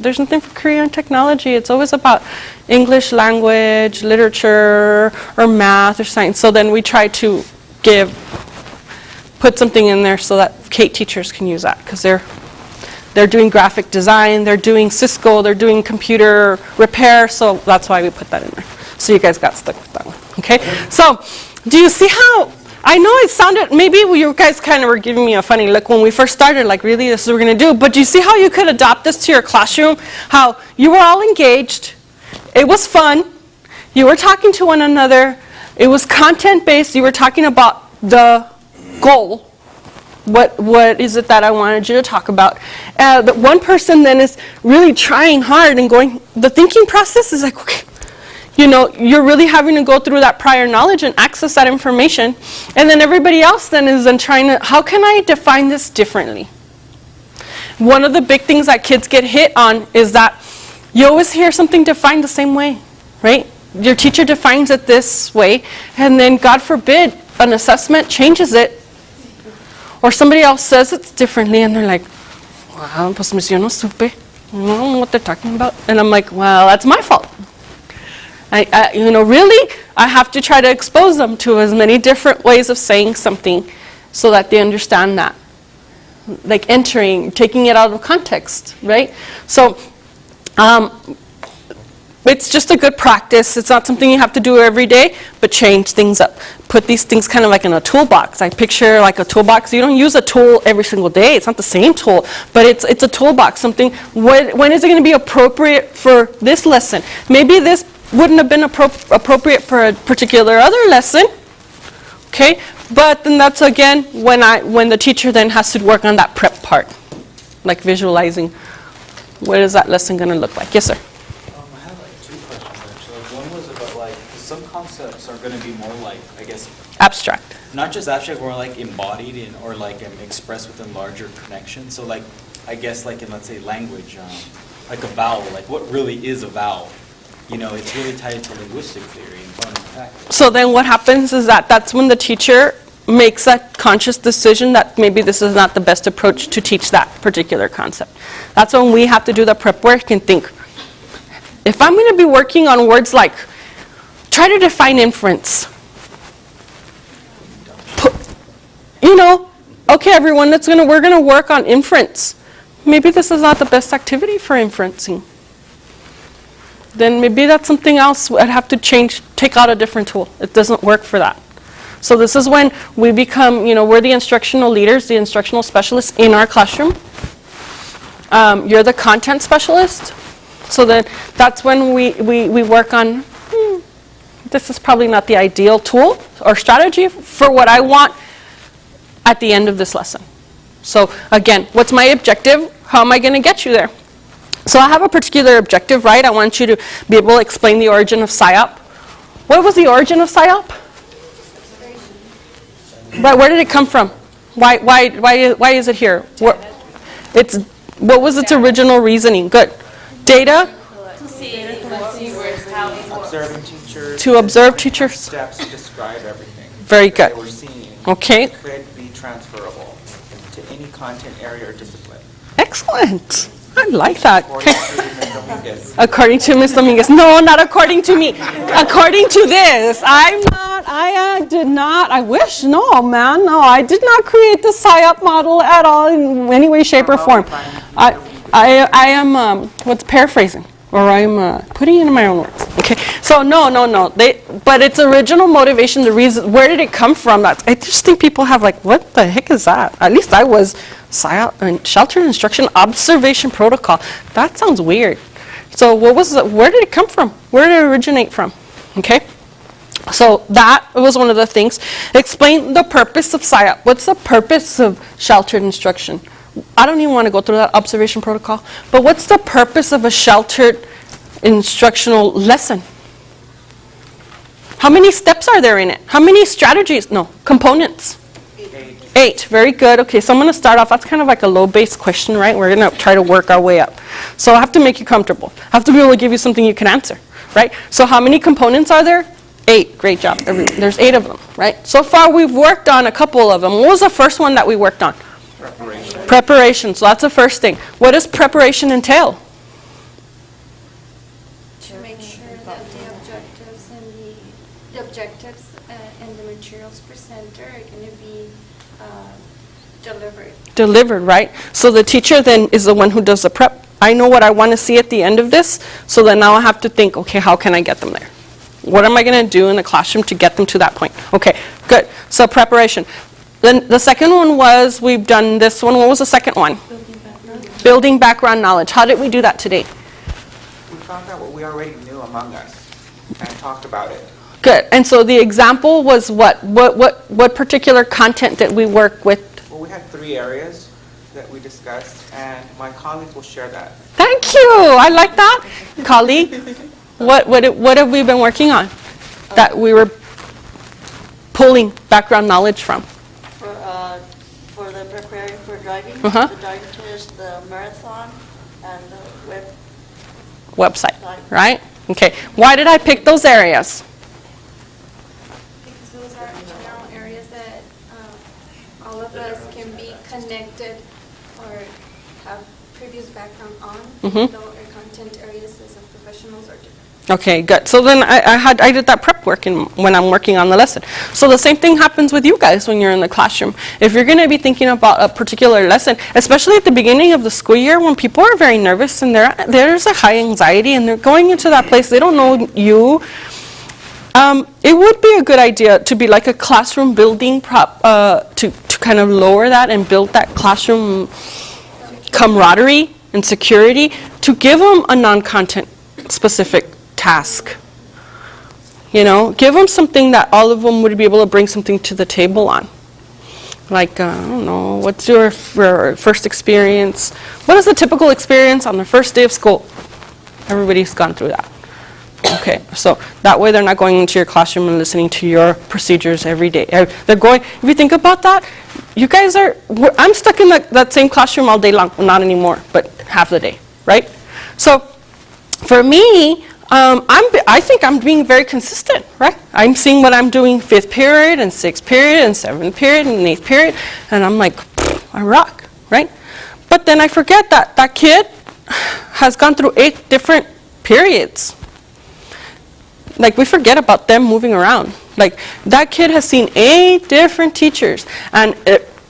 there's nothing for career and technology. It's always about English language, literature, or math or science. So then we try to put something in there so that Kate teachers can use that, because they're doing graphic design, they're doing Cisco, they're doing computer repair, so that's why we put that in there. So you guys got stuck with that one, okay? So do you see how, I know it sounded, maybe you guys kind of were giving me a funny look when we first started, like really this is what we're going to do, but do you see how you could adopt this to your classroom? How you were all engaged, it was fun, you were talking to one another, it was content-based, you were talking about the goal. What is it that I wanted you to talk about? That one person then is really trying hard and going, the thinking process is like, okay, you know, you're really having to go through that prior knowledge and access that information. And then everybody else then is then trying to, how can I define this differently? One of the big things that kids get hit on is that you always hear something defined the same way, right? Your teacher defines it this way, and then God forbid, an assessment changes it, or somebody else says it differently, and they're like, wow, pues yo no supe. I don't know what they're talking about. And I'm like, well, that's my fault. You know, really, I have to try to expose them to as many different ways of saying something so that they understand that. Like taking it out of context, right? So it's just a good practice. It's not something you have to do every day, but change things up. Put these things kind of like in a toolbox. I picture like a toolbox. You don't use a tool every single day. It's not the same tool, but it's a toolbox. Something, when is it going to be appropriate for this lesson? Maybe this wouldn't have been appropriate for a particular other lesson, okay? But then that's again when the teacher then has to work on that prep part, like visualizing what is that lesson going to look like. Yes, sir. I have like two questions actually. One was about like, some concepts are going to be more like, I guess, abstract. Not just abstract, more like embodied or like expressed within larger connections. So like, I guess like in, let's say, language, like a vowel, like what really is a vowel? You know, it's really tied to linguistic theory and phonemic practice. So then what happens is that's when the teacher makes a conscious decision that maybe this is not the best approach to teach that particular concept. That's when we have to do the prep work and think, if I'm going to be working on words like, try to define inference. You know, okay everyone, we're going to work on inference. Maybe this is not the best activity for inferencing. Then maybe that's something else I'd have to take out a different tool. It doesn't work for that. So this is when we become, you know, we're the instructional leaders, the instructional specialists in our classroom. You're the content specialist. So then that's when we work on, this is probably not the ideal tool or strategy for what I want at the end of this lesson. So again, what's my objective? How am I going to get you there? So I have a particular objective, right? I want you to be able to explain the origin of SIOP. What was the origin of SIOP? Right, where did it come from? Why is it here? What was its original reasoning? Good. Data? Observing teachers. To observe teachers. Steps to describe everything. Very good. That we're seeing. Okay. Could be transferable to any content area or discipline. Excellent. I like that. According to Ms. Dominguez. According to Ms. Dominguez. No, not according to me. According to this. I did not, I wish, no, man, no. I did not create the SIOP model at all in any way, shape, or form. I am, what's paraphrasing? Or I'm putting it in my own words. Okay, so no. But its original motivation, the reason, where did it come from? I just think people have like, what the heck is that? At least I was, sheltered instruction observation protocol. That sounds weird. So where did it come from? Where did it originate from? Okay, so that was one of the things. Explain the purpose of SIOP. What's the purpose of sheltered instruction? I don't even want to go through that observation protocol, but what's the purpose of a sheltered instructional lesson? How many steps are there in it? How many strategies? No, components. 8. Very good. Okay, so I'm going to start off. That's kind of like a low-based question, right? We're going to try to work our way up. So I have to make you comfortable. I have to be able to give you something you can answer, right? So how many components are there? 8. Great job. There's 8 of them, right? So far, we've worked on a couple of them. What was the first one that we worked on? Preparation. Preparation. So that's the first thing. What does preparation entail? objectives and the materials presented are going to be delivered. Delivered, right? So the teacher then is the one who does the prep. I know what I want to see at the end of this, so then now I have to think, okay, how can I get them there? What am I going to do in the classroom to get them to that point? Okay, good. So preparation. Then the second one was, we've done this one. What was the second one? Building background knowledge. How did we do that today? We found out what we already knew among us and talked about it. Good. And so the example was what? What particular content did we work with? Well, we had 3 areas that we discussed, and my colleagues will share that. Thank you. I like that. Colleague, what have we been working on that we were pulling background knowledge from? For the preparing for driving, Uh-huh. the driving test, the marathon, and the web. Website, right? Okay. Why did I pick those areas? Because those are general areas that all of us can be connected or have previous background on, Mhm. though our content areas as professionals are different. Okay, good. So then I did that prep work when I'm working on the lesson. So the same thing happens with you guys when you're in the classroom. If you're going to be thinking about a particular lesson, especially at the beginning of the school year when people are very nervous and there's a high anxiety and they're going into that place, they don't know you. It would be a good idea to be like a classroom building prop, to kind of lower that and build that classroom camaraderie and security, to give them a non-content specific task. You know, give them something that all of them would be able to bring something to the table on. Like, I don't know, what's your first experience? What is the typical experience on the first day of school? Everybody's gone through that. Okay, so that way they're not going into your classroom and listening to your procedures every day. They're going, if you think about that, you guys I'm stuck in that same classroom all day long. Well, not anymore, but half the day, right? So for me, I think I'm being very consistent, right? I'm seeing what I'm doing 5th period and 6th period and 7th period and 8th period, and I'm like, I rock, right? But then I forget that that kid has gone through 8 different periods. Like, we forget about them moving around. Like, that kid has seen 8 different teachers and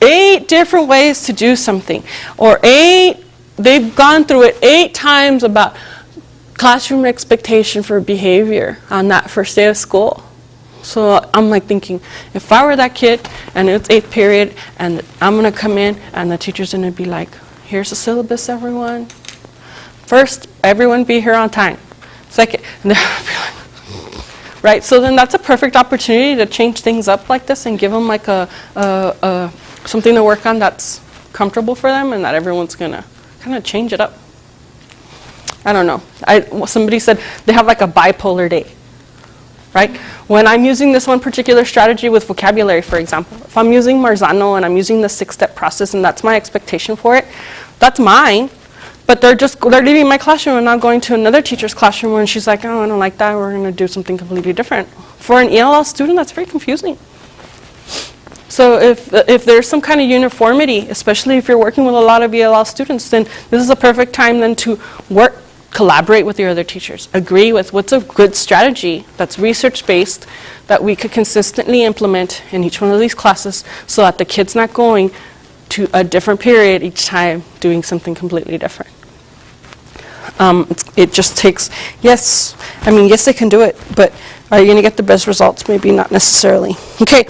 8 different ways to do something. Or they've gone through it 8 times about classroom expectation for behavior on that first day of school. So I'm like thinking, if I were that kid and it's 8th period and I'm going to come in and the teacher's going to be like, here's the syllabus, everyone. First, everyone be here on time. Second, and they'll be like, right, so then that's a perfect opportunity to change things up like this and give them like something to work on that's comfortable for them and that everyone's going to kind of change it up. I don't know. Somebody said they have like a bipolar day, right? When I'm using this one particular strategy with vocabulary, for example, if I'm using Marzano and I'm using the 6-step process and that's my expectation for it, that's mine. But they're leaving my classroom and not going to another teacher's classroom and she's like, oh, I don't like that. We're going to do something completely different. For an ELL student, that's very confusing. So if there's some kind of uniformity, especially if you're working with a lot of ELL students, then this is a perfect time then to collaborate with your other teachers. Agree with what's a good strategy that's research-based that we could consistently implement in each one of these classes so that the kid's not going to a different period each time doing something completely different. It just takes, yes, they can do it, but are you going to get the best results? Maybe not necessarily. Okay.